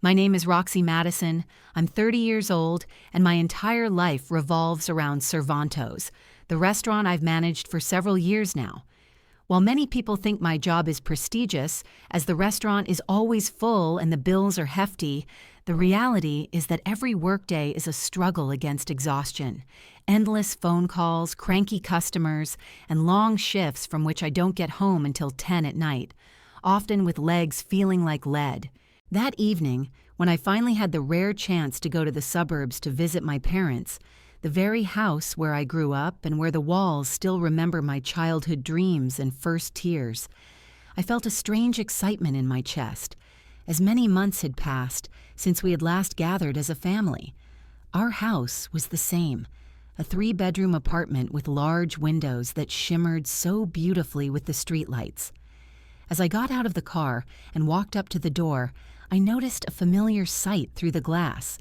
My name is Roxy Madison. I'm 30 years old, and my entire life revolves around Cervantos, the restaurant I've managed for several years now. While many people think my job is prestigious, as the restaurant is always full and the bills are hefty, the reality is that every workday is a struggle against exhaustion. Endless phone calls, cranky customers, and long shifts from which I don't get home until 10 at night, often with legs feeling like lead. That evening, when I finally had the rare chance to go to the suburbs to visit my parents, the very house where I grew up and where the walls still remember my childhood dreams and first tears, I felt a strange excitement in my chest, as many months had passed since we had last gathered as a family. Our house was the same, a 3-bedroom apartment with large windows that shimmered so beautifully with the streetlights. As I got out of the car and walked up to the door, I noticed a familiar sight through the glass.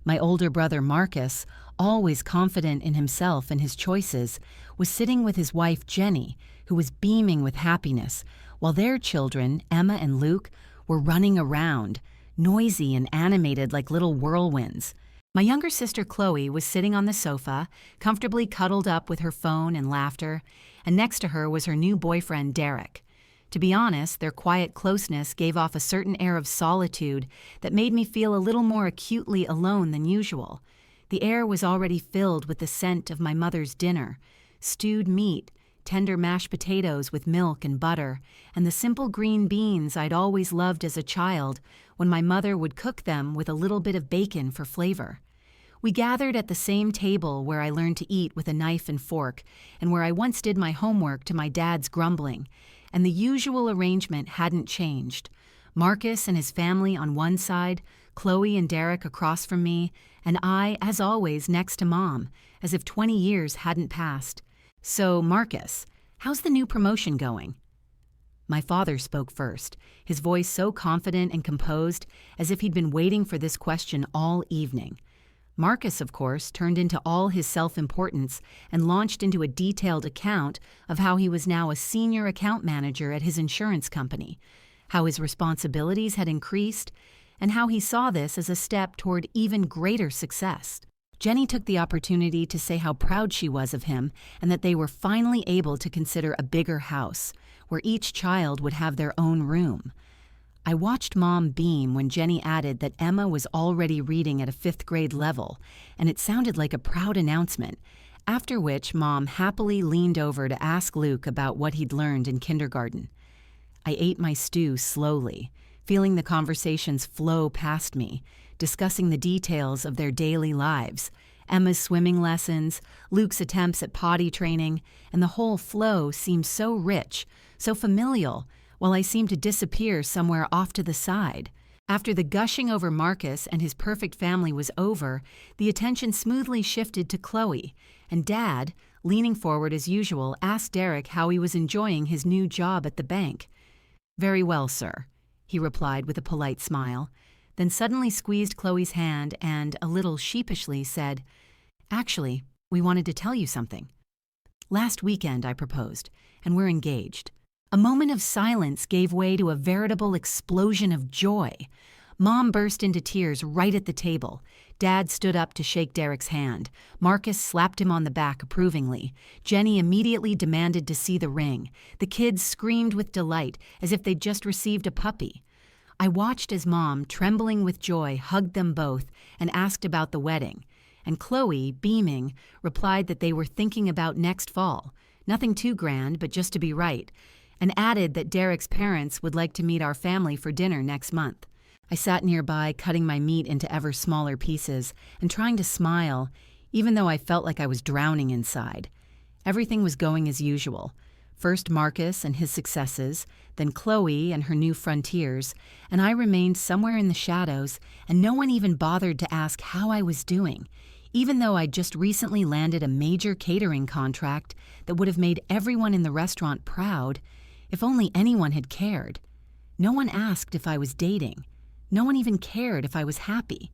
My older brother Marcus, always confident in himself and his choices, was sitting with his wife Jenny, who was beaming with happiness, while their children, Emma and Luke, were running around, noisy and animated like little whirlwinds. My younger sister Chloe was sitting on the sofa, comfortably cuddled up with her phone and laughter, and next to her was her new boyfriend Derek. To be honest, their quiet closeness gave off a certain air of solitude that made me feel a little more acutely alone than usual. The air was already filled with the scent of my mother's dinner: stewed meat, tender mashed potatoes with milk and butter, and the simple green beans I'd always loved as a child when my mother would cook them with a little bit of bacon for flavor. We gathered at the same table where I learned to eat with a knife and fork, and where I once did my homework to my dad's grumbling, and the usual arrangement hadn't changed. Marcus and his family on one side, Chloe and Derek across from me, and I, as always, next to Mom, as if 20 years hadn't passed. "So, Marcus, how's the new promotion going?" My father spoke first, his voice so confident and composed, as if he'd been waiting for this question all evening. Marcus, of course, turned into all his self-importance and launched into a detailed account of how he was now a senior account manager at his insurance company, how his responsibilities had increased, and how he saw this as a step toward even greater success. Jenny took the opportunity to say how proud she was of him and that they were finally able to consider a bigger house, where each child would have their own room. I watched Mom beam when Jenny added that Emma was already reading at a 5th grade level, and it sounded like a proud announcement, after which Mom happily leaned over to ask Luke about what he'd learned in kindergarten. I ate my stew slowly, feeling the conversations flow past me, discussing the details of their daily lives, Emma's swimming lessons, Luke's attempts at potty training, and the whole flow seemed so rich, so familial, while I seemed to disappear somewhere off to the side. After the gushing over Marcus and his perfect family was over, the attention smoothly shifted to Chloe, and Dad, leaning forward as usual, asked Derek how he was enjoying his new job at the bank. "Very well, sir," he replied with a polite smile, then suddenly squeezed Chloe's hand and, a little sheepishly, said, "Actually, we wanted to tell you something. Last weekend I proposed, and we're engaged." A moment of silence gave way to a veritable explosion of joy. Mom burst into tears right at the table. Dad stood up to shake Derek's hand. Marcus slapped him on the back approvingly. Jenny immediately demanded to see the ring. The kids screamed with delight, as if they'd just received a puppy. I watched as Mom, trembling with joy, hugged them both and asked about the wedding. And Chloe, beaming, replied that they were thinking about next fall. Nothing too grand, but just to be right, and added that Derek's parents would like to meet our family for dinner next month. I sat nearby, cutting my meat into ever smaller pieces and trying to smile, even though I felt like I was drowning inside. Everything was going as usual. First Marcus and his successes, then Chloe and her new frontiers, and I remained somewhere in the shadows, and no one even bothered to ask how I was doing, even though I'd just recently landed a major catering contract that would have made everyone in the restaurant proud. If only anyone had cared. No one asked if I was dating. No one even cared if I was happy.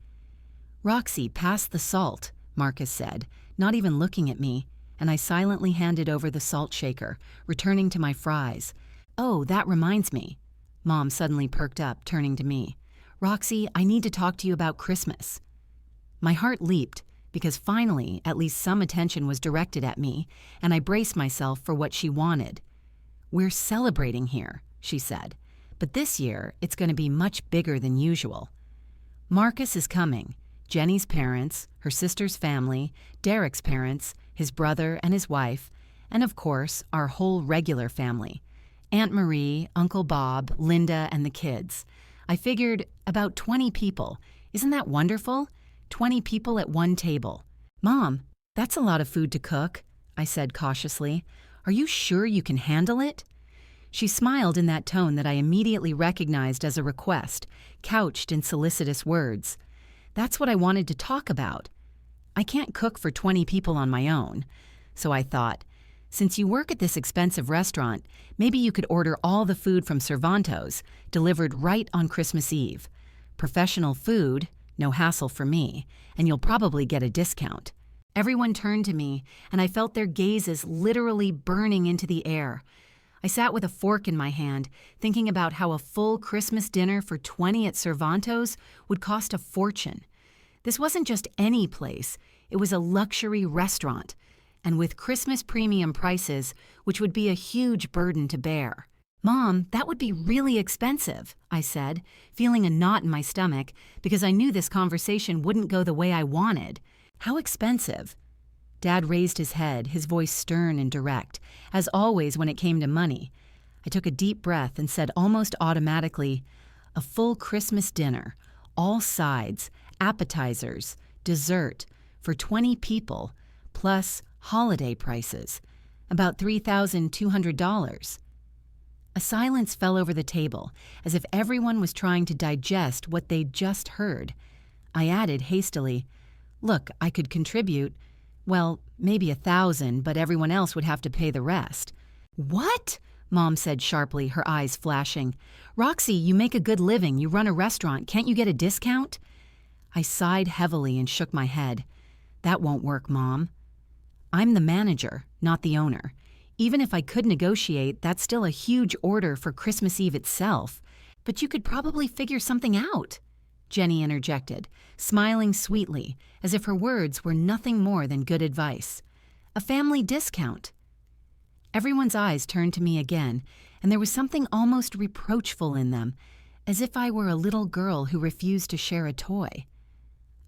"Roxy, pass the salt," Marcus said, not even looking at me, and I silently handed over the salt shaker, returning to my fries. "Oh, that reminds me." Mom suddenly perked up, turning to me. "Roxy, I need to talk to you about Christmas." My heart leaped because finally at least some attention was directed at me, and I braced myself for what she wanted. "We're celebrating here," she said, "but this year it's going to be much bigger than usual. Marcus is coming, Jenny's parents, her sister's family, Derek's parents, his brother and his wife, and of course, our whole regular family. Aunt Marie, Uncle Bob, Linda, and the kids. I figured about 20 people. Isn't that wonderful? 20 people at one table." "Mom, that's a lot of food to cook," I said cautiously. "Are you sure you can handle it?" She smiled in that tone that I immediately recognized as a request, couched in solicitous words. That's what I wanted to talk about. I can't cook for 20 people on my own. So I thought, since you work at this expensive restaurant, maybe you could order all the food from Cervantes, delivered right on Christmas Eve. Professional food, no hassle for me, and you'll probably get a discount. Everyone turned to me, and I felt their gazes literally burning into the air. I sat with a fork in my hand, thinking about how a full Christmas dinner for 20 at Cervantes would cost a fortune. This wasn't just any place, it was a luxury restaurant, and with Christmas premium prices, which would be a huge burden to bear. "Mom, that would be really expensive," I said, feeling a knot in my stomach because I knew this conversation wouldn't go the way I wanted. "How expensive?" Dad raised his head, his voice stern and direct, as always when it came to money. I took a deep breath and said almost automatically, "A full Christmas dinner, all sides, appetizers, dessert, for 20 people, plus holiday prices, about $3,200. A silence fell over the table, as if everyone was trying to digest what they'd just heard. I added hastily, "Look, I could contribute, well, maybe 1,000, but everyone else would have to pay the rest." "What?" Mom said sharply, her eyes flashing. "Roxy, you make a good living, you run a restaurant, can't you get a discount?" I sighed heavily and shook my head. "That won't work, Mom. I'm the manager, not the owner. Even if I could negotiate, that's still a huge order for Christmas Eve itself. But you could probably figure something out," Jenny interjected, smiling sweetly, as if her words were nothing more than good advice. "A family discount." Everyone's eyes turned to me again, and there was something almost reproachful in them, as if I were a little girl who refused to share a toy.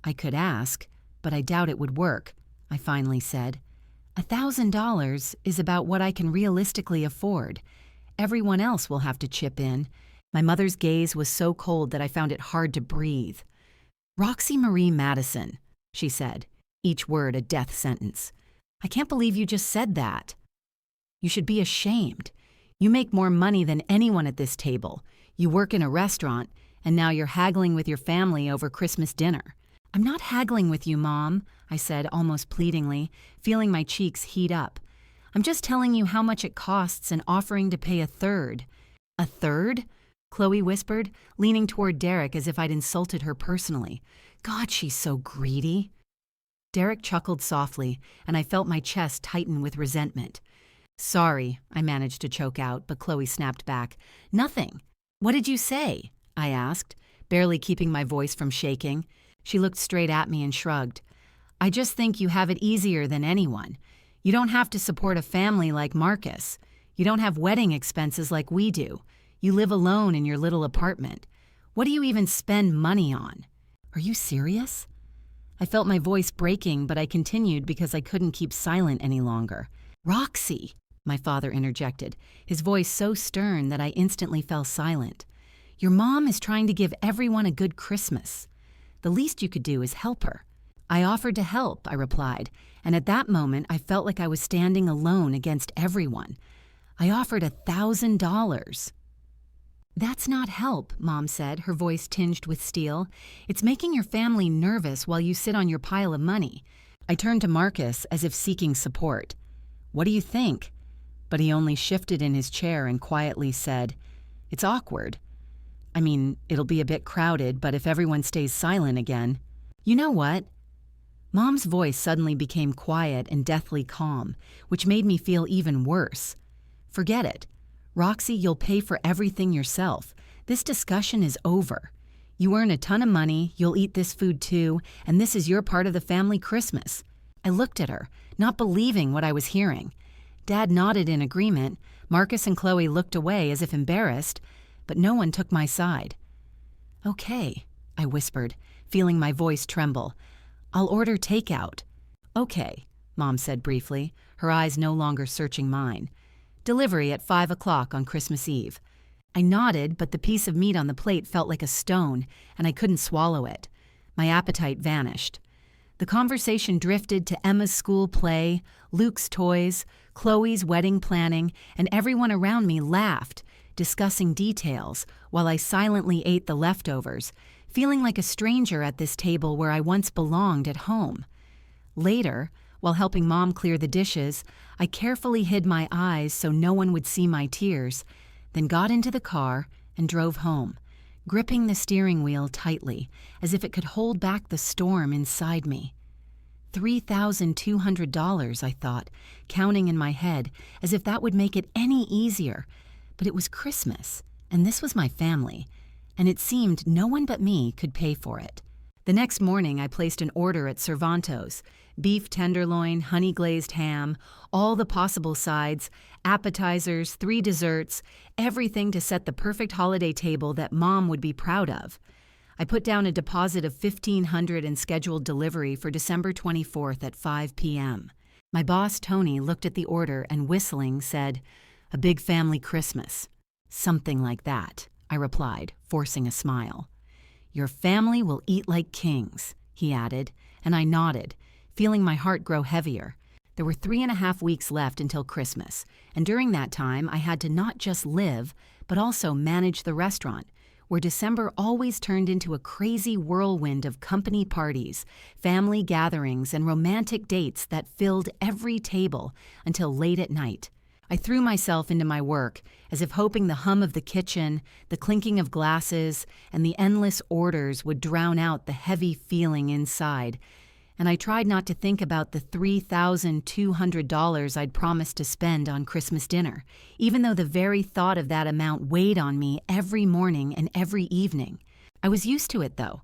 "I could ask, but I doubt it would work," I finally said. $1,000 is about what I can realistically afford. Everyone else will have to chip in." My mother's gaze was so cold that I found it hard to breathe. "Roxy Marie Madison," she said, each word a death sentence. "I can't believe you just said that. You should be ashamed. You make more money than anyone at this table. You work in a restaurant, and now you're haggling with your family over Christmas dinner." "I'm not haggling with you, Mom," I said almost pleadingly, feeling my cheeks heat up. "I'm just telling you how much it costs and offering to pay a third." "A third?" Chloe whispered, leaning toward Derek as if I'd insulted her personally. "God, she's so greedy." Derek chuckled softly, and I felt my chest tighten with resentment. "Sorry," I managed to choke out, but Chloe snapped back. "Nothing." "What did you say?" I asked, barely keeping my voice from shaking. She looked straight at me and shrugged. "I just think you have it easier than anyone. You don't have to support a family like Marcus. You don't have wedding expenses like we do. You live alone in your little apartment. What do you even spend money on?" "Are you serious?" I felt my voice breaking, but I continued because I couldn't keep silent any longer. "Roxy," my father interjected, his voice so stern that I instantly fell silent. "Your mom is trying to give everyone a good Christmas. The least you could do is help her." "I offered to help," I replied, and at that moment I felt like I was standing alone against everyone. I offered $1,000. "That's not help," Mom said, her voice tinged with steel. "It's making your family nervous while you sit on your pile of money." I turned to Marcus as if seeking support. "What do you think?" But he only shifted in his chair and quietly said, "It's awkward. I mean, it'll be a bit crowded, but if everyone stays silent again." "You know what?" Mom's voice suddenly became quiet and deathly calm, which made me feel even worse. "Forget it. Roxy, you'll pay for everything yourself. This discussion is over. You earn a ton of money, you'll eat this food too, and this is your part of the family Christmas. I looked at her, not believing what I was hearing. Dad nodded in agreement. Marcus and Chloe looked away as if embarrassed, but no one took my side. "Okay," I whispered, feeling my voice tremble. "I'll order takeout." "Okay," Mom said briefly, her eyes no longer searching mine. "Delivery at 5 o'clock on Christmas Eve." I nodded, but the piece of meat on the plate felt like a stone, and I couldn't swallow it. My appetite vanished. The conversation drifted to Emma's school play, Luke's toys, Chloe's wedding planning, and everyone around me laughed, discussing details, while I silently ate the leftovers, feeling like a stranger at this table where I once belonged at home. Later, while helping Mom clear the dishes, I carefully hid my eyes so no one would see my tears, then got into the car and drove home, gripping the steering wheel tightly, as if it could hold back the storm inside me. $3,200, I thought, counting in my head, as if that would make it any easier. But it was Christmas, and this was my family, and it seemed no one but me could pay for it. The next morning, I placed an order at Cervanto's: beef tenderloin, honey-glazed ham, all the possible sides, appetizers, 3 desserts, everything to set the perfect holiday table that Mom would be proud of. I put down a deposit of $1,500 and scheduled delivery for December 24th at 5 p.m. My boss, Tony, looked at the order and, whistling, said, "A big family Christmas." "Something like that," I replied, forcing a smile. "Your family will eat like kings," he added, and I nodded, feeling my heart grow heavier. There were 3.5 weeks left until Christmas, and during that time I had to not just live, but also manage the restaurant, where December always turned into a crazy whirlwind of company parties, family gatherings, and romantic dates that filled every table until late at night. I threw myself into my work, as if hoping the hum of the kitchen, the clinking of glasses, and the endless orders would drown out the heavy feeling inside, and I tried not to think about the $3,200 I'd promised to spend on Christmas dinner, even though the very thought of that amount weighed on me every morning and every evening. I was used to it, though.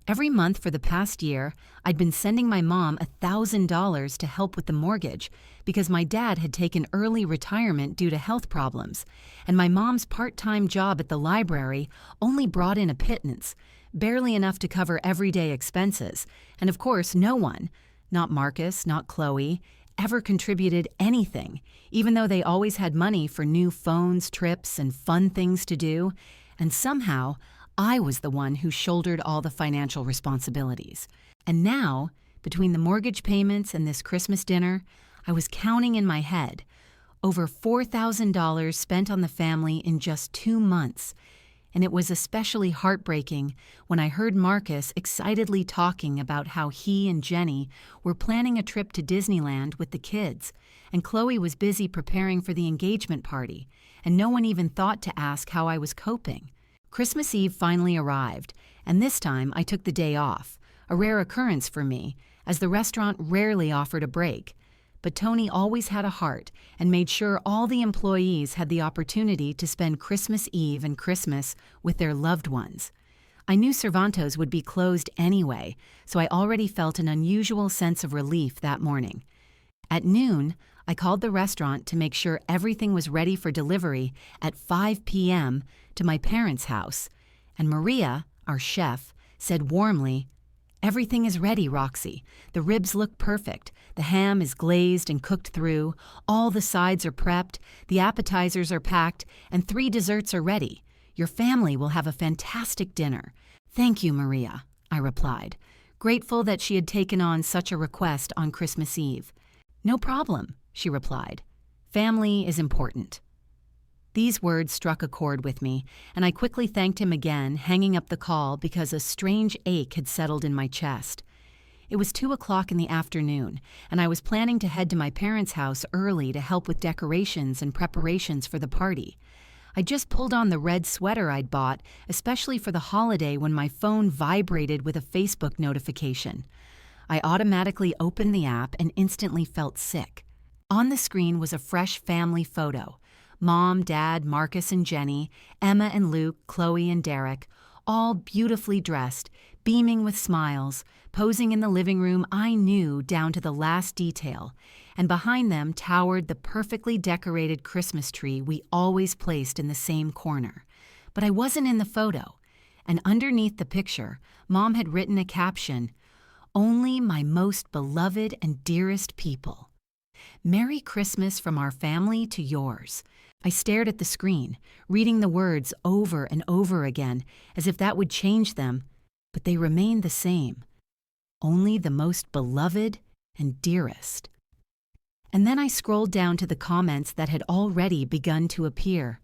Every month for the past year, I'd been sending my mom $1,000 to help with the mortgage because my dad had taken early retirement due to health problems, and my mom's part-time job at the library only brought in a pittance, barely enough to cover everyday expenses, and of course no one, not Marcus, not Chloe, ever contributed anything, even though they always had money for new phones, trips, and fun things to do, and somehow I was the one who shouldered all the financial responsibilities. And now, between the mortgage payments and this Christmas dinner, I was counting in my head, over $4,000 spent on the family in just 2 months, and it was especially heartbreaking when I heard Marcus excitedly talking about how he and Jenny were planning a trip to Disneyland with the kids, and Chloe was busy preparing for the engagement party, and no one even thought to ask how I was coping. Christmas Eve finally arrived, and this time I took the day off, a rare occurrence for me, as the restaurant rarely offered a break. But Tony always had a heart and made sure all the employees had the opportunity to spend Christmas Eve and Christmas with their loved ones. I knew Cervanto's would be closed anyway, so I already felt an unusual sense of relief that morning. At noon, I called the restaurant to make sure everything was ready for delivery at 5 p.m. to my parents' house, and Maria, our chef, said warmly, "Everything is ready, Roxy. The ribs look perfect. The ham is glazed and cooked through. All the sides are prepped. The appetizers are packed, and 3 desserts are ready. Your family will have a fantastic dinner." "Thank you, Maria," I replied, grateful that she had taken on such a request on Christmas Eve. "No problem," she replied. "Family is important." These words struck a chord with me, and I quickly thanked him again, hanging up the call because a strange ache had settled in my chest. It was 2 o'clock in the afternoon, and I was planning to head to my parents' house early to help with decorations and preparations for the party. I just pulled on the red sweater I'd bought, especially for the holiday, when my phone vibrated with a Facebook notification. I automatically opened the app and instantly felt sick. On the screen was a fresh family photo. Mom, Dad, Marcus and Jenny, Emma and Luke, Chloe and Derek, all beautifully dressed, beaming with smiles, posing in the living room I knew down to the last detail, and behind them towered the perfectly decorated Christmas tree we always placed in the same corner. But I wasn't in the photo, and underneath the picture, Mom had written a caption, "Only my most beloved and dearest people. Merry Christmas from our family to yours." I stared at the screen, reading the words over and over again, as if that would change them, but they remained the same. Only the most beloved and dearest. And then I scrolled down to the comments that had already begun to appear.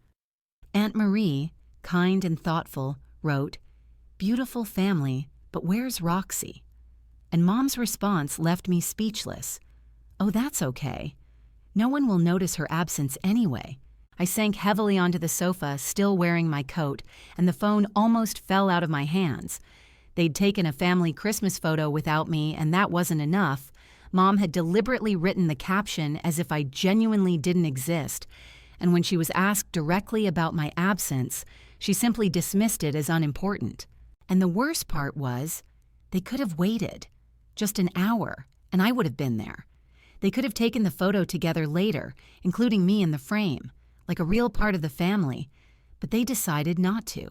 Aunt Marie, kind and thoughtful, wrote, "Beautiful family, but where's Roxy?" And Mom's response left me speechless. "Oh, that's okay. No one will notice her absence anyway." I sank heavily onto the sofa, still wearing my coat, and the phone almost fell out of my hands. They'd taken a family Christmas photo without me, and that wasn't enough. Mom had deliberately written the caption as if I genuinely didn't exist, and when she was asked directly about my absence, she simply dismissed it as unimportant. And the worst part was, they could have waited. Just an hour, and I would have been there. They could have taken the photo together later, including me in the frame, like a real part of the family, but they decided not to.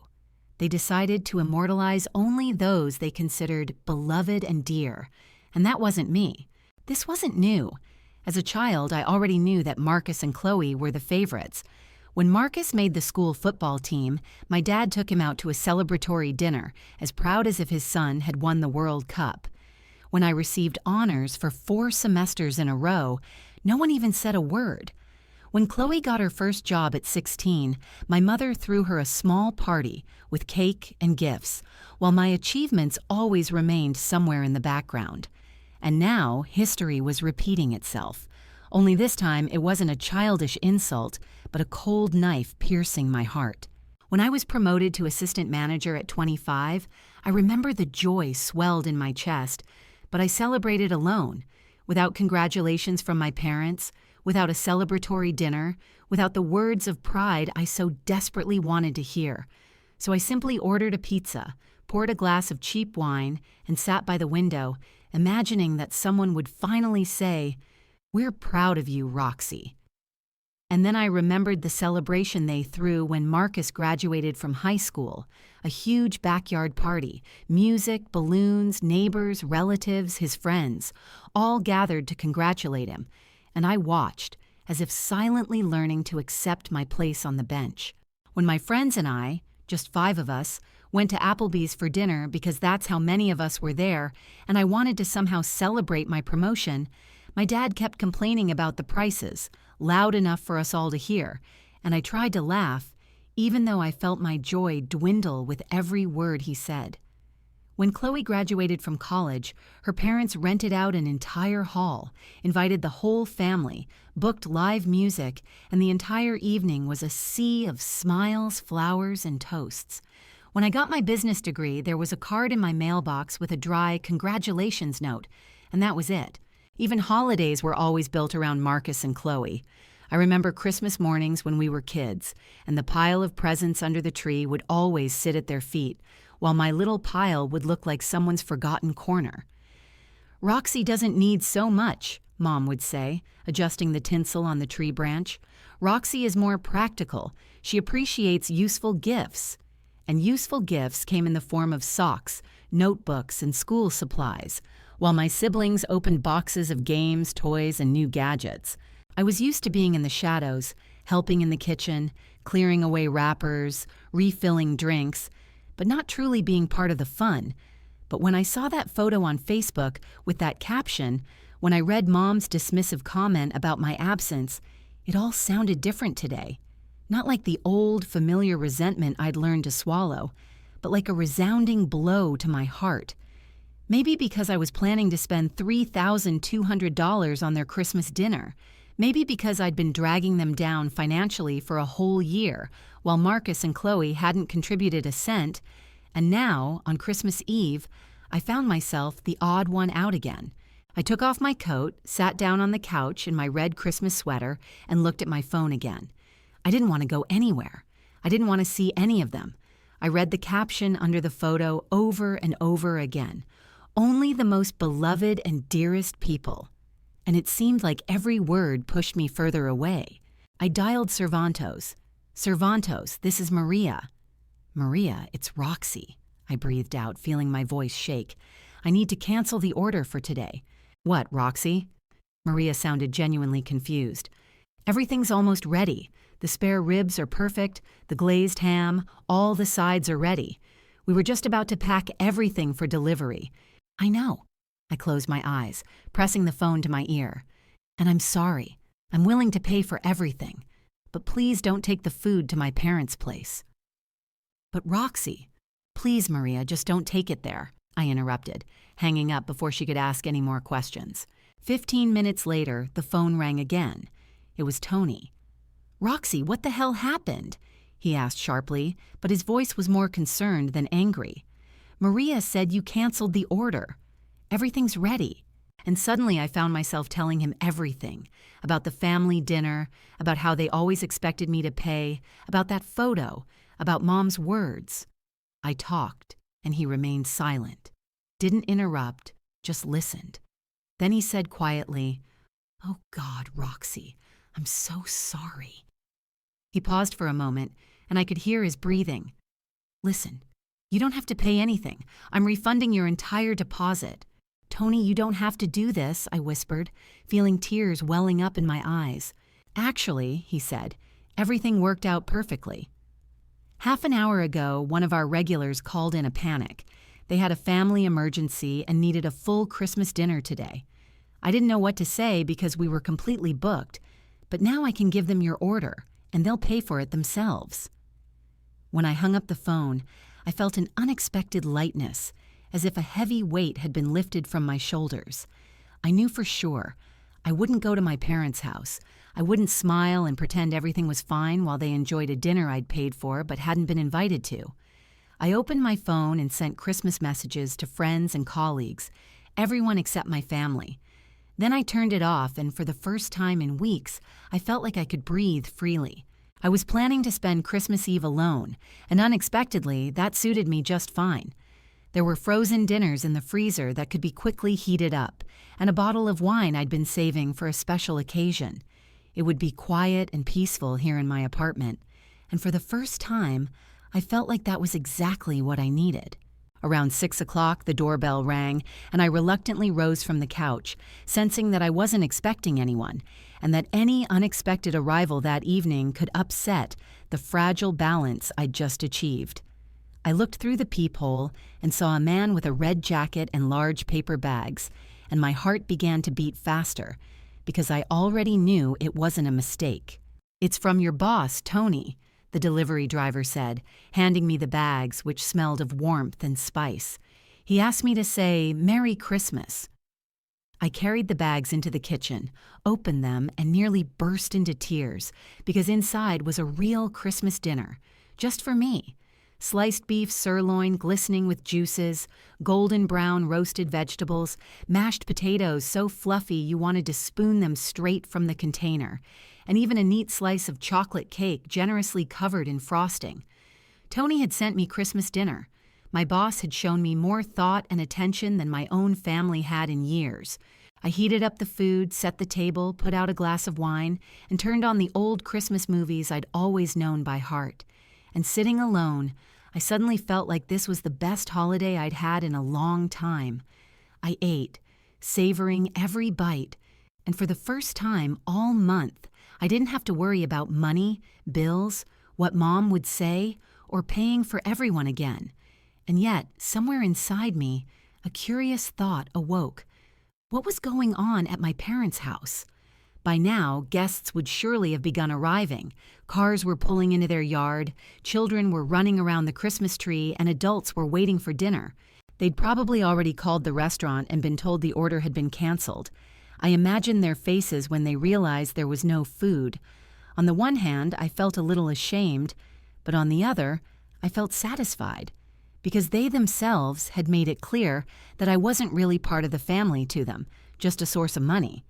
They decided to immortalize only those they considered beloved and dear, and that wasn't me. This wasn't new. As a child, I already knew that Marcus and Chloe were the favorites. When Marcus made the school football team, my dad took him out to a celebratory dinner, as proud as if his son had won the World Cup. When I received honors for 4 semesters in a row, no one even said a word. When Chloe got her first job at 16, my mother threw her a small party with cake and gifts, while my achievements always remained somewhere in the background. And now history was repeating itself. Only this time it wasn't a childish insult, but a cold knife piercing my heart. When I was promoted to assistant manager at 25, I remember the joy swelled in my chest, but I celebrated alone, without congratulations from my parents, without a celebratory dinner, without the words of pride I so desperately wanted to hear. So I simply ordered a pizza, poured a glass of cheap wine, and sat by the window, imagining that someone would finally say, "We're proud of you, Roxy." And then I remembered the celebration they threw when Marcus graduated from high school, a huge backyard party, music, balloons, neighbors, relatives, his friends, all gathered to congratulate him. And I watched, as if silently learning to accept my place on the bench. When my friends and I, just 5 of us, went to Applebee's for dinner because that's how many of us were there, and I wanted to somehow celebrate my promotion, my dad kept complaining about the prices, loud enough for us all to hear, and I tried to laugh, even though I felt my joy dwindle with every word he said. When Chloe graduated from college, her parents rented out an entire hall, invited the whole family, booked live music, and the entire evening was a sea of smiles, flowers, and toasts. When I got my business degree, there was a card in my mailbox with a dry congratulations note, and that was it. Even holidays were always built around Marcus and Chloe. I remember Christmas mornings when we were kids, and the pile of presents under the tree would always sit at their feet, while my little pile would look like someone's forgotten corner. "Roxy doesn't need so much," Mom would say, adjusting the tinsel on the tree branch. "Roxy is more practical. She appreciates useful gifts." And useful gifts came in the form of socks, notebooks, and school supplies, while my siblings opened boxes of games, toys, and new gadgets. I was used to being in the shadows, helping in the kitchen, clearing away wrappers, refilling drinks, but not truly being part of the fun. But when I saw that photo on Facebook with that caption, when I read Mom's dismissive comment about my absence, it all sounded different today. Not like the old, familiar resentment I'd learned to swallow, but like a resounding blow to my heart. Maybe because I was planning to spend $3,200 on their Christmas dinner. Maybe because I'd been dragging them down financially for a whole year, while Marcus and Chloe hadn't contributed a cent, and now, on Christmas Eve, I found myself the odd one out again. I took off my coat, sat down on the couch in my red Christmas sweater, and looked at my phone again. I didn't want to go anywhere. I didn't want to see any of them. I read the caption under the photo over and over again. Only the most beloved and dearest people. And it seemed like every word pushed me further away. I dialed Cervantos. Cervantos, this is Maria. Maria, it's Roxy, I breathed out, feeling my voice shake. I need to cancel the order for today. What, Roxy? Maria sounded genuinely confused. Everything's almost ready. The spare ribs are perfect, the glazed ham, all the sides are ready. We were just about to pack everything for delivery. I know. I closed my eyes, pressing the phone to my ear. And I'm sorry. I'm willing to pay for everything. But please don't take the food to my parents' place. But Roxy, please, Maria, just don't take it there, I interrupted, hanging up before she could ask any more questions. 15 minutes later, the phone rang again. It was Tony. Roxy, what the hell happened? He asked sharply, but his voice was more concerned than angry. Maria said you canceled the order. Everything's ready. And suddenly I found myself telling him everything, about the family dinner, about how they always expected me to pay, about that photo, about Mom's words. I talked, and he remained silent. Didn't interrupt, just listened. Then he said quietly, "Oh God, Roxy, I'm so sorry." He paused for a moment, and I could hear his breathing. "Listen, you don't have to pay anything. I'm refunding your entire deposit." "Tony, you don't have to do this," I whispered, feeling tears welling up in my eyes. "Actually," he said, "everything worked out perfectly." Half an hour ago, one of our regulars called in a panic. They had a family emergency and needed a full Christmas dinner today. I didn't know what to say because we were completely booked, but now I can give them your order, and they'll pay for it themselves. When I hung up the phone, I felt an unexpected lightness, as if a heavy weight had been lifted from my shoulders. I knew for sure I wouldn't go to my parents' house. I wouldn't smile and pretend everything was fine while they enjoyed a dinner I'd paid for but hadn't been invited to. I opened my phone and sent Christmas messages to friends and colleagues, everyone except my family. Then I turned it off, and for the first time in weeks, I felt like I could breathe freely. I was planning to spend Christmas Eve alone, and unexpectedly, that suited me just fine. There were frozen dinners in the freezer that could be quickly heated up, and a bottle of wine I'd been saving for a special occasion. It would be quiet and peaceful here in my apartment, and for the first time, I felt like that was exactly what I needed. Around 6 o'clock, the doorbell rang, and I reluctantly rose from the couch, sensing that I wasn't expecting anyone, and that any unexpected arrival that evening could upset the fragile balance I'd just achieved. I looked through the peephole and saw a man with a red jacket and large paper bags, and my heart began to beat faster, because I already knew it wasn't a mistake. "It's from your boss, Tony," the delivery driver said, handing me the bags, which smelled of warmth and spice. He asked me to say, "Merry Christmas." I carried the bags into the kitchen, opened them, and nearly burst into tears, because inside was a real Christmas dinner, just for me. Sliced beef sirloin glistening with juices, golden brown roasted vegetables, mashed potatoes so fluffy you wanted to spoon them straight from the container, and even a neat slice of chocolate cake generously covered in frosting. Tony had sent me Christmas dinner. My boss had shown me more thought and attention than my own family had in years. I heated up the food, set the table, put out a glass of wine, and turned on the old Christmas movies I'd always known by heart. And sitting alone, I suddenly felt like this was the best holiday I'd had in a long time. I ate, savoring every bite, and for the first time all month, I didn't have to worry about money, bills, what Mom would say, or paying for everyone again. And yet, somewhere inside me, a curious thought awoke. What was going on at my parents' house? By now, guests would surely have begun arriving. Cars were pulling into their yard, children were running around the Christmas tree, and adults were waiting for dinner. They'd probably already called the restaurant and been told the order had been canceled. I imagined their faces when they realized there was no food. On the one hand, I felt a little ashamed, but on the other, I felt satisfied, because they themselves had made it clear that I wasn't really part of the family to them, just a source of money.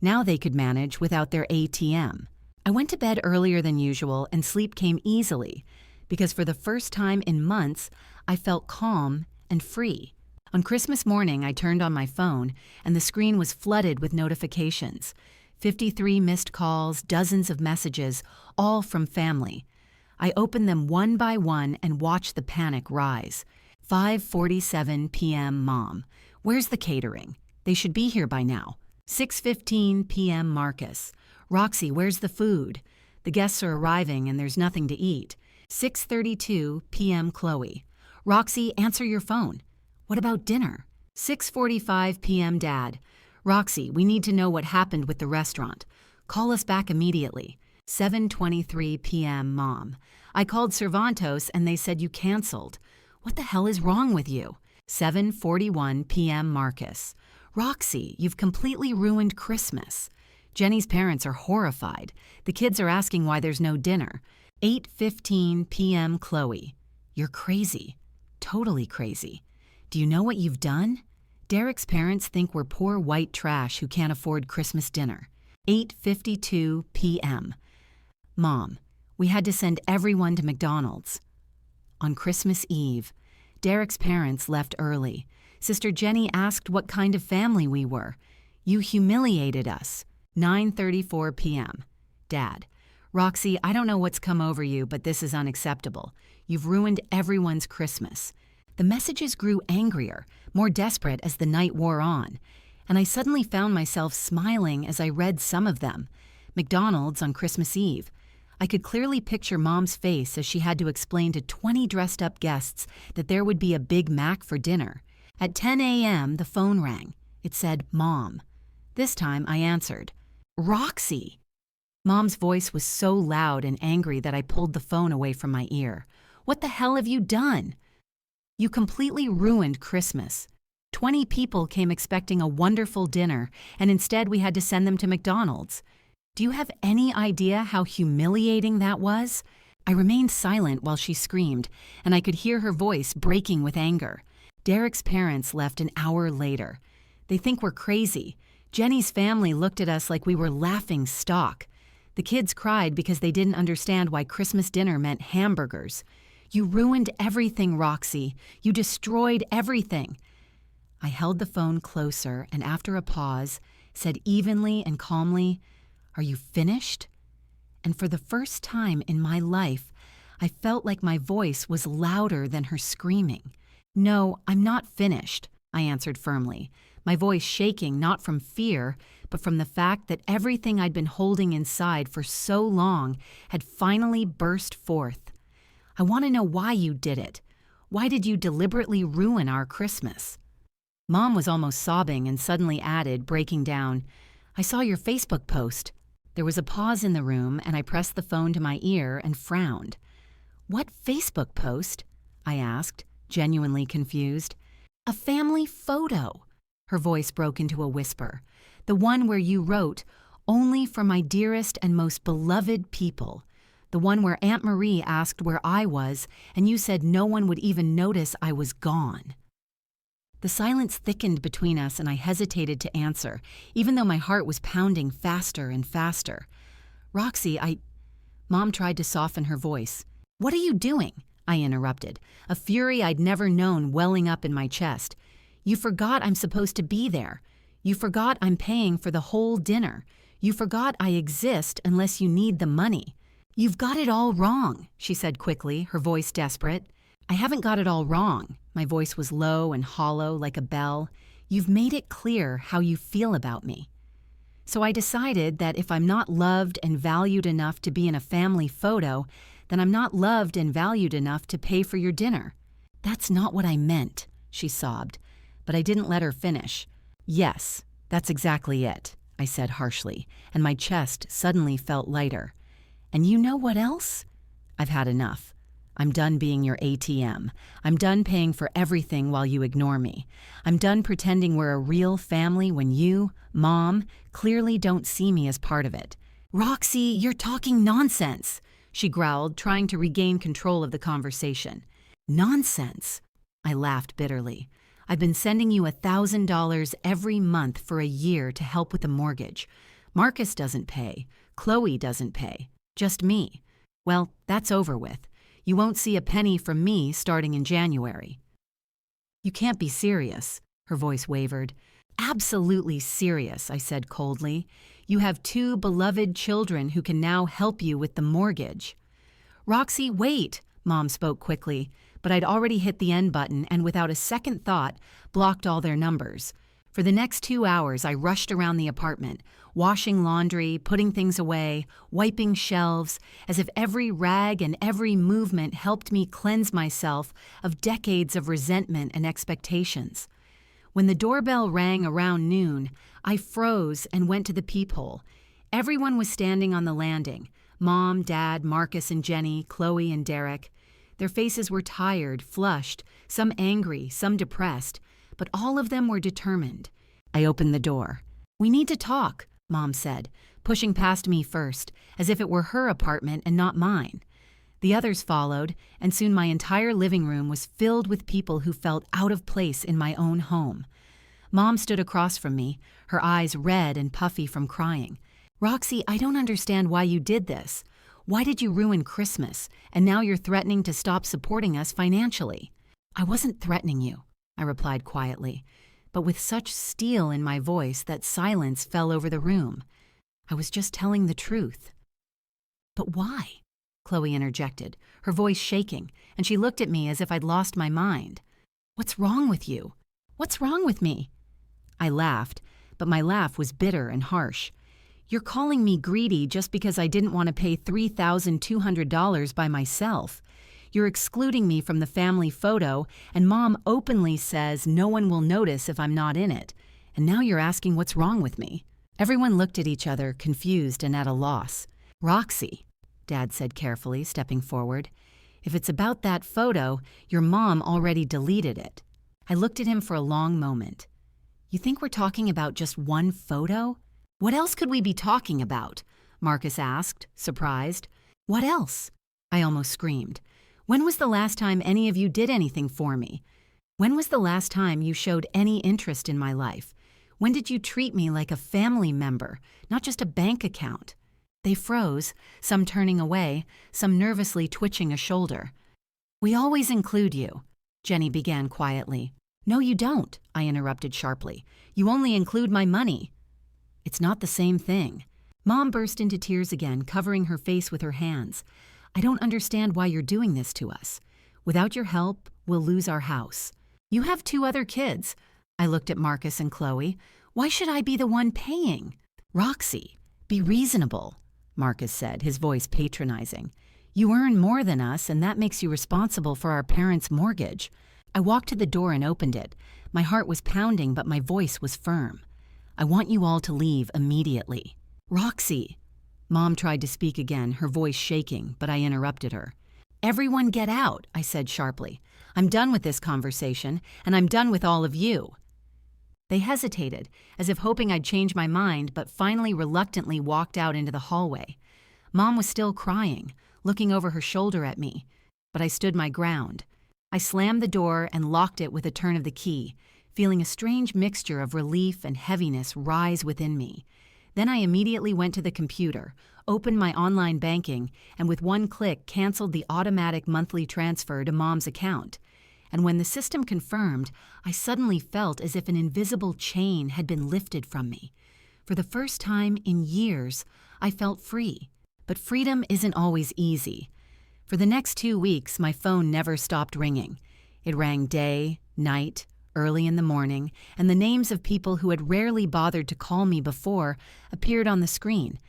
Now they could manage without their ATM. I went to bed earlier than usual, and sleep came easily, because for the first time in months, I felt calm and free. On Christmas morning, I turned on my phone, and the screen was flooded with notifications. 53 missed calls, dozens of messages, all from family. I opened them one by one and watched the panic rise. 5:47 p.m. Mom. Where's the catering? They should be here by now. 6:15 p.m. Marcus. Roxy, where's the food? The guests are arriving and there's nothing to eat. 6:32 p.m. Chloe. Roxy, answer your phone. What about dinner? 6:45 p.m. Dad. Roxy, we need to know what happened with the restaurant. Call us back immediately. 7:23 p.m. Mom. I called Cervantos and they said you canceled. What the hell is wrong with you? 7:41 p.m. Marcus. Roxy, you've completely ruined Christmas. Jenny's parents are horrified. The kids are asking why there's no dinner. 8:15 p.m. Chloe. You're crazy. Totally crazy. Do you know what you've done? Derek's parents think we're poor white trash who can't afford Christmas dinner. 8:52 p.m. Mom, we had to send everyone to McDonald's. On Christmas Eve, Derek's parents left early. Sister Jenny asked what kind of family we were. You humiliated us. 9:34 p.m. Dad, Roxy, I don't know what's come over you, but this is unacceptable. You've ruined everyone's Christmas. The messages grew angrier, more desperate as the night wore on, and I suddenly found myself smiling as I read some of them. McDonald's on Christmas Eve. I could clearly picture Mom's face as she had to explain to 20 dressed-up guests that there would be a Big Mac for dinner. At 10 a.m., the phone rang. It said, Mom. This time, I answered. Roxy! Mom's voice was so loud and angry that I pulled the phone away from my ear. What the hell have you done? You completely ruined Christmas. 20 people came expecting a wonderful dinner, and instead we had to send them to McDonald's. Do you have any idea how humiliating that was? I remained silent while she screamed, and I could hear her voice breaking with anger. Derek's parents left an hour later. They think we're crazy. Jenny's family looked at us like we were laughing stock. The kids cried because they didn't understand why Christmas dinner meant hamburgers. You ruined everything, Roxy. You destroyed everything. I held the phone closer and after a pause, said evenly and calmly, Are you finished? And for the first time in my life, I felt like my voice was louder than her screaming. No, I'm not finished, I answered firmly, my voice shaking not from fear, but from the fact that everything I'd been holding inside for so long had finally burst forth. I want to know why you did it. Why did you deliberately ruin our Christmas? Mom was almost sobbing and suddenly added, breaking down, I saw your Facebook post. There was a pause in the room and I pressed the phone to my ear and frowned. What Facebook post? I asked, genuinely confused. A family photo. Her voice broke into a whisper. The one where you wrote, Only for my dearest and most beloved people. The one where Aunt Marie asked where I was and you said no one would even notice I was gone. The silence thickened between us and I hesitated to answer, even though my heart was pounding faster and faster. Roxy, Mom tried to soften her voice. What are you doing? I interrupted, a fury I'd never known welling up in my chest. You forgot I'm supposed to be there. You forgot I'm paying for the whole dinner. You forgot I exist unless you need the money. You've got it all wrong, she said quickly, her voice desperate. I haven't got it all wrong. My voice was low and hollow like a bell. You've made it clear how you feel about me. So I decided that if I'm not loved and valued enough to be in a family photo, then I'm not loved and valued enough to pay for your dinner. That's not what I meant, she sobbed, but I didn't let her finish. Yes, that's exactly it, I said harshly, and my chest suddenly felt lighter. And you know what else? I've had enough. I'm done being your ATM. I'm done paying for everything while you ignore me. I'm done pretending we're a real family when you, Mom, clearly don't see me as part of it. Roxy, you're talking nonsense, she growled, trying to regain control of the conversation. Nonsense? I laughed bitterly. I've been sending you $1,000 every month for a year to help with the mortgage. Marcus doesn't pay. Chloe doesn't pay. Just me. Well, that's over with. You won't see a penny from me starting in January." "You can't be serious," her voice wavered. "Absolutely serious," I said coldly. "You have 2 beloved children who can now help you with the mortgage." "Roxy, wait!" Mom spoke quickly, but I'd already hit the end button and without a second thought, blocked all their numbers. For the next 2 hours, I rushed around the apartment, washing laundry, putting things away, wiping shelves, as if every rag and every movement helped me cleanse myself of decades of resentment and expectations. When the doorbell rang around noon, I froze and went to the peephole. Everyone was standing on the landing. Mom, Dad, Marcus and Jenny, Chloe and Derek. Their faces were tired, flushed, some angry, some depressed, but all of them were determined. I opened the door. "We need to talk," Mom said, pushing past me first, as if it were her apartment and not mine. The others followed, and soon my entire living room was filled with people who felt out of place in my own home. Mom stood across from me, her eyes red and puffy from crying. "Roxy, I don't understand why you did this. Why did you ruin Christmas, and now you're threatening to stop supporting us financially?" "I wasn't threatening you," I replied quietly, but with such steel in my voice that silence fell over the room. "I was just telling the truth." "But why?" Chloe interjected, her voice shaking, and she looked at me as if I'd lost my mind. "What's wrong with you? What's wrong with me?" I laughed, but my laugh was bitter and harsh. "You're calling me greedy just because I didn't want to pay $3,200 by myself. You're excluding me from the family photo, and Mom openly says no one will notice if I'm not in it. And now you're asking what's wrong with me." Everyone looked at each other, confused and at a loss. "Roxy," Dad said carefully, stepping forward, "if it's about that photo, your mom already deleted it." I looked at him for a long moment. "You think we're talking about just one photo?" "What else could we be talking about?" Marcus asked, surprised. "What else?" I almost screamed. "When was the last time any of you did anything for me? When was the last time you showed any interest in my life? When did you treat me like a family member, not just a bank account?" They froze, some turning away, some nervously twitching a shoulder. "We always include you," Jenny began quietly. "No, you don't," I interrupted sharply. "You only include my money." "It's not the same thing." Mom burst into tears again, covering her face with her hands. "I don't understand why you're doing this to us. Without your help, we'll lose our house. You have 2 other kids." I looked at Marcus and Chloe. "Why should I be the one paying?" "Roxy, be reasonable," Marcus said, his voice patronizing. "You earn more than us, and that makes you responsible for our parents' mortgage." I walked to the door and opened it. My heart was pounding, but my voice was firm. "I want you all to leave immediately." "Roxy," Mom tried to speak again, her voice shaking, but I interrupted her. "Everyone get out," I said sharply. "I'm done with this conversation, and I'm done with all of you." They hesitated, as if hoping I'd change my mind, but finally reluctantly walked out into the hallway. Mom was still crying, looking over her shoulder at me, but I stood my ground. I slammed the door and locked it with a turn of the key, feeling a strange mixture of relief and heaviness rise within me. Then I immediately went to the computer, opened my online banking, and with one click canceled the automatic monthly transfer to Mom's account. And when the system confirmed, I suddenly felt as if an invisible chain had been lifted from me. For the first time in years, I felt free. But freedom isn't always easy. For the next 2 weeks, my phone never stopped ringing. It rang day, night, early in the morning, and the names of people who had rarely bothered to call me before appeared on the screen.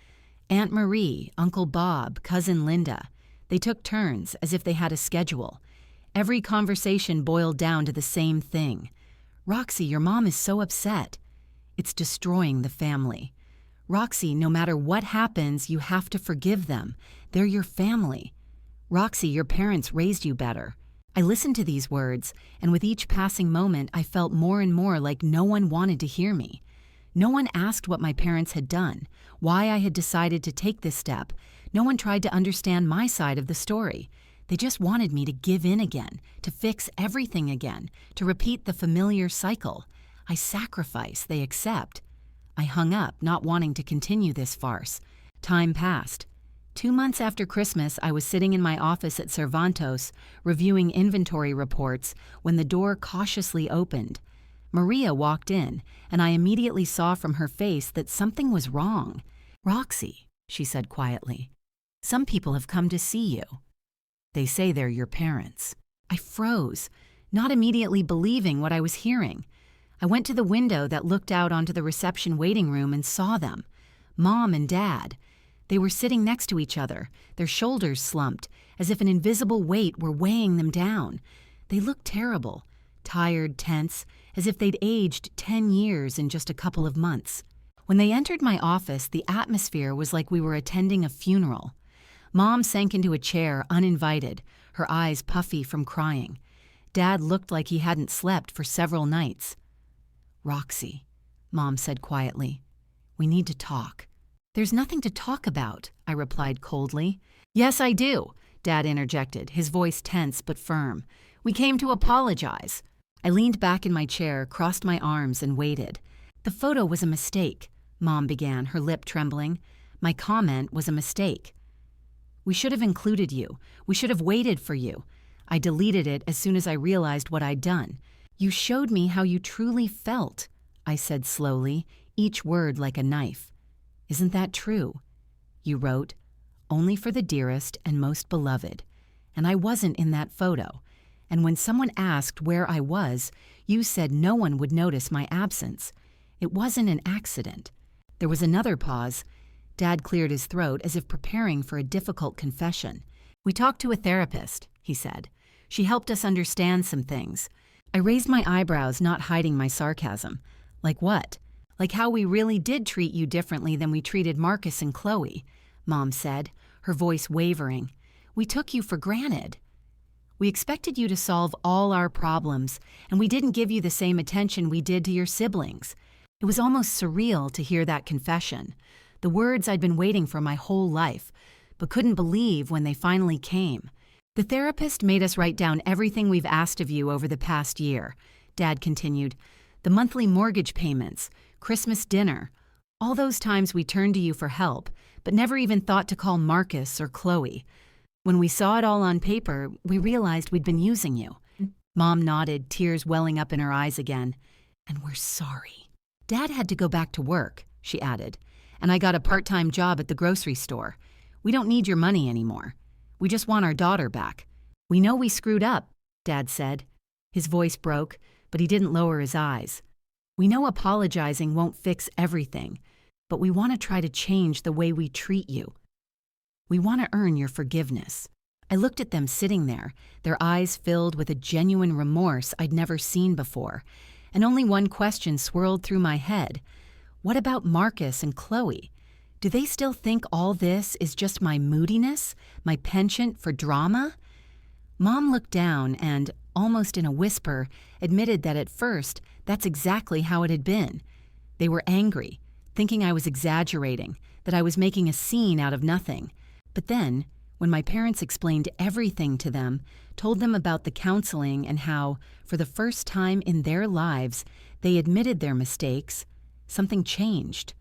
Aunt Marie, Uncle Bob, Cousin Linda. They took turns, as if they had a schedule. Every conversation boiled down to the same thing. "Roxy, your mom is so upset. It's destroying the family. Roxy, no matter what happens, you have to forgive them. They're your family. Roxy, your parents raised you better." I listened to these words, and with each passing moment, I felt more and more like no one wanted to hear me. No one asked what my parents had done, why I had decided to take this step. No one tried to understand my side of the story. They just wanted me to give in again, to fix everything again, to repeat the familiar cycle. I sacrifice, they accept. I hung up, not wanting to continue this farce. Time passed. 2 months after Christmas, I was sitting in my office at Cervantos, reviewing inventory reports, when the door cautiously opened. Maria walked in, and I immediately saw from her face that something was wrong. "Roxy," she said quietly, "some people have come to see you. They say they're your parents." I froze, not immediately believing what I was hearing. I went to the window that looked out onto the reception waiting room and saw them. Mom and Dad. They were sitting next to each other, their shoulders slumped, as if an invisible weight were weighing them down. They looked terrible, tired, tense, as if they'd aged 10 years in just a couple of months. When they entered my office, the atmosphere was like we were attending a funeral. Mom sank into a chair, uninvited, her eyes puffy from crying. Dad looked like he hadn't slept for several nights. "Roxy," Mom said quietly, "we need to talk." "There's nothing to talk about," I replied coldly. "Yes, I do," Dad interjected, his voice tense but firm. "We came to apologize." I leaned back in my chair, crossed my arms, and waited. "The photo was a mistake," Mom began, her lip trembling. "My comment was a mistake. We should have included you. We should have waited for you. I deleted it as soon as I realized what I'd done. You showed me how you truly felt," I said slowly, each word like a knife. "Isn't that true? You wrote, 'Only for the dearest and most beloved.' And I wasn't in that photo. And when someone asked where I was, you said no one would notice my absence. It wasn't an accident." There was another pause. Dad cleared his throat as if preparing for a difficult confession. "We talked to a therapist," he said. "She helped us understand some things." I raised my eyebrows, not hiding my sarcasm. "Like what?" "Like how we really did treat you differently than we treated Marcus and Chloe," Mom said, her voice wavering. "We took you for granted. We expected you to solve all our problems, and we didn't give you the same attention we did to your siblings." It was almost surreal to hear that confession, the words I'd been waiting for my whole life, but couldn't believe when they finally came. "The therapist made us write down everything we've asked of you over the past year," Dad continued. "The monthly mortgage payments, Christmas dinner, all those times we turned to you for help, but never even thought to call Marcus or Chloe. When we saw it all on paper, we realized we'd been using you." Mom nodded, tears welling up in her eyes again. "And we're sorry." "Dad had to go back to work," she added, "and I got a part-time job at the grocery store. We don't need your money anymore. We just want our daughter back. We know we screwed up," Dad said. His voice broke, but he didn't lower his eyes. "We know apologizing won't fix everything, but we want to try to change the way we treat you. We want to earn your forgiveness." I looked at them sitting there, their eyes filled with a genuine remorse I'd never seen before, and only one question swirled through my head. What about Marcus and Chloe? Do they still think all this is just my moodiness, my penchant for drama? Mom looked down and, almost in a whisper, admitted that at first, that's exactly how it had been. They were angry, thinking I was exaggerating, that I was making a scene out of nothing. But then, when my parents explained everything to them, told them about the counseling and how, for the first time in their lives, they admitted their mistakes, something changed.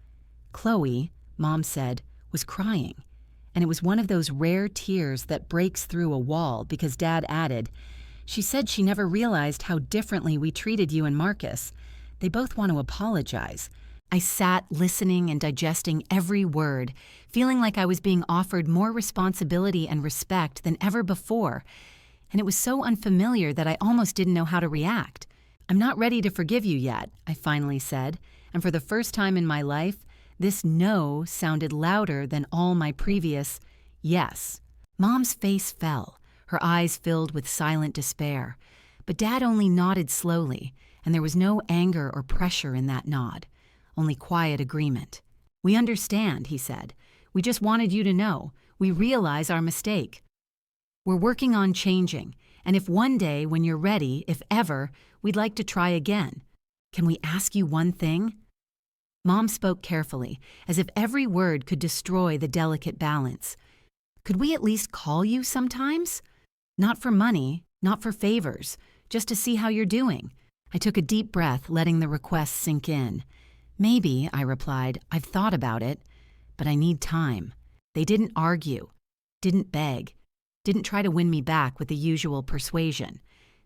Chloe, Mom said, was crying, and it was one of those rare tears that breaks through a wall because Dad added, "She said she never realized how differently we treated you and Marcus. They both want to apologize." I sat listening and digesting every word, feeling like I was being offered more responsibility and respect than ever before, and it was so unfamiliar that I almost didn't know how to react. "I'm not ready to forgive you yet," I finally said, and for the first time in my life, this no sounded louder than all my previous yes. Mom's face fell, her eyes filled with silent despair, but Dad only nodded slowly, and there was no anger or pressure in that nod. Only quiet agreement. "We understand," he said. "We just wanted you to know. We realize our mistake. We're working on changing, and if one day, when you're ready, if ever, we'd like to try again. Can we ask you one thing?" Mom spoke carefully, as if every word could destroy the delicate balance. "Could we at least call you sometimes? Not for money, not for favors, just to see how you're doing." I took a deep breath, letting the request sink in. "Maybe," I replied. "I've thought about it, but I need time." They didn't argue, didn't beg, didn't try to win me back with the usual persuasion.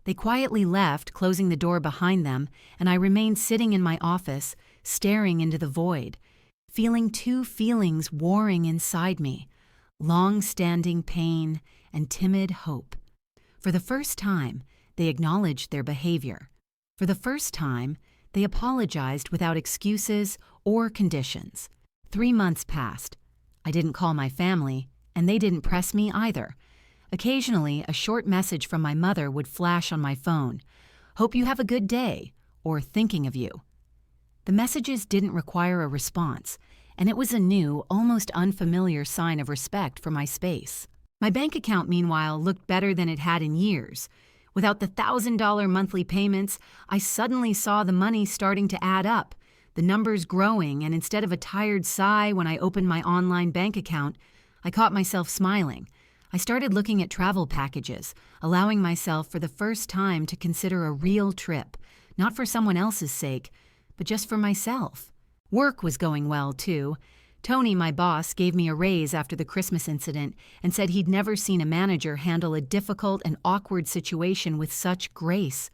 They quietly left, closing the door behind them, and I remained sitting in my office, staring into the void, feeling two feelings warring inside me: long-standing pain and timid hope. For the first time, they acknowledged their behavior. For the first time, they apologized without excuses or conditions. 3 months passed. I didn't call my family, and they didn't press me either. Occasionally, a short message from my mother would flash on my phone: "Hope you have a good day," or "Thinking of you." The messages didn't require a response, and it was a new, almost unfamiliar sign of respect for my space. My bank account, meanwhile, looked better than it had in years. Without the $1,000 monthly payments, I suddenly saw the money starting to add up, the numbers growing, and instead of a tired sigh when I opened my online bank account, I caught myself smiling. I started looking at travel packages, allowing myself for the first time to consider a real trip, not for someone else's sake, but just for myself. Work was going well, too. Tony, my boss, gave me a raise after the Christmas incident and said he'd never seen a manager handle a difficult and awkward situation with such grace.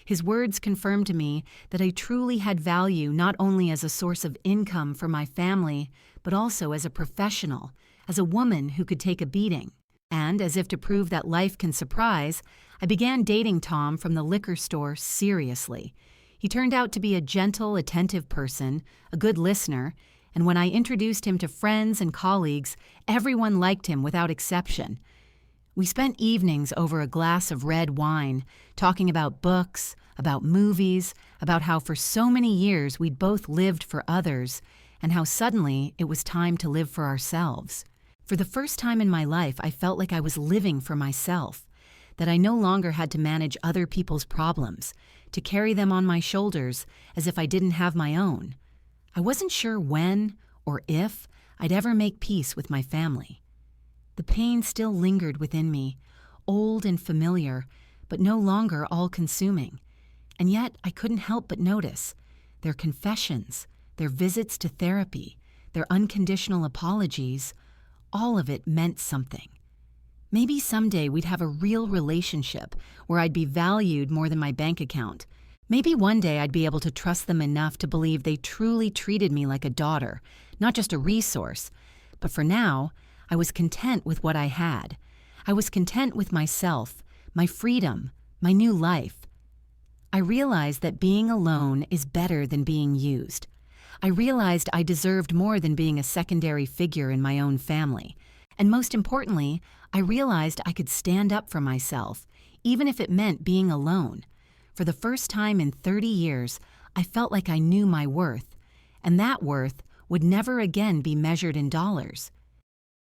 His words confirmed to me that I truly had value not only as a source of income for my family, but also as a professional, as a woman who could take a beating. And, as if to prove that life can surprise, I began dating Tom from the liquor store seriously. He turned out to be a gentle, attentive person, a good listener, and when I introduced him to friends and colleagues, everyone liked him without exception. We spent evenings over a glass of red wine, talking about books, about movies, about how for so many years we'd both lived for others, and how suddenly it was time to live for ourselves. For the first time in my life, I felt like I was living for myself, that I no longer had to manage other people's problems, to carry them on my shoulders as if I didn't have my own. I wasn't sure when or if I'd ever make peace with my family. The pain still lingered within me, old and familiar, but no longer all-consuming. And yet I couldn't help but notice their confessions, their visits to therapy, their unconditional apologies, all of it meant something. Maybe someday we'd have a real relationship where I'd be valued more than my bank account. Maybe one day I'd be able to trust them enough to believe they truly treated me like a daughter, not just a resource. But for now, I was content with what I had. I was content with myself, my freedom, my new life. I realized that being alone is better than being used. I realized I deserved more than being a secondary figure in my own family. And most importantly, I realized I could stand up for myself, even if it meant being alone. For the first time in 30 years, I felt like I knew my worth, and that worth would never again be measured in dollars.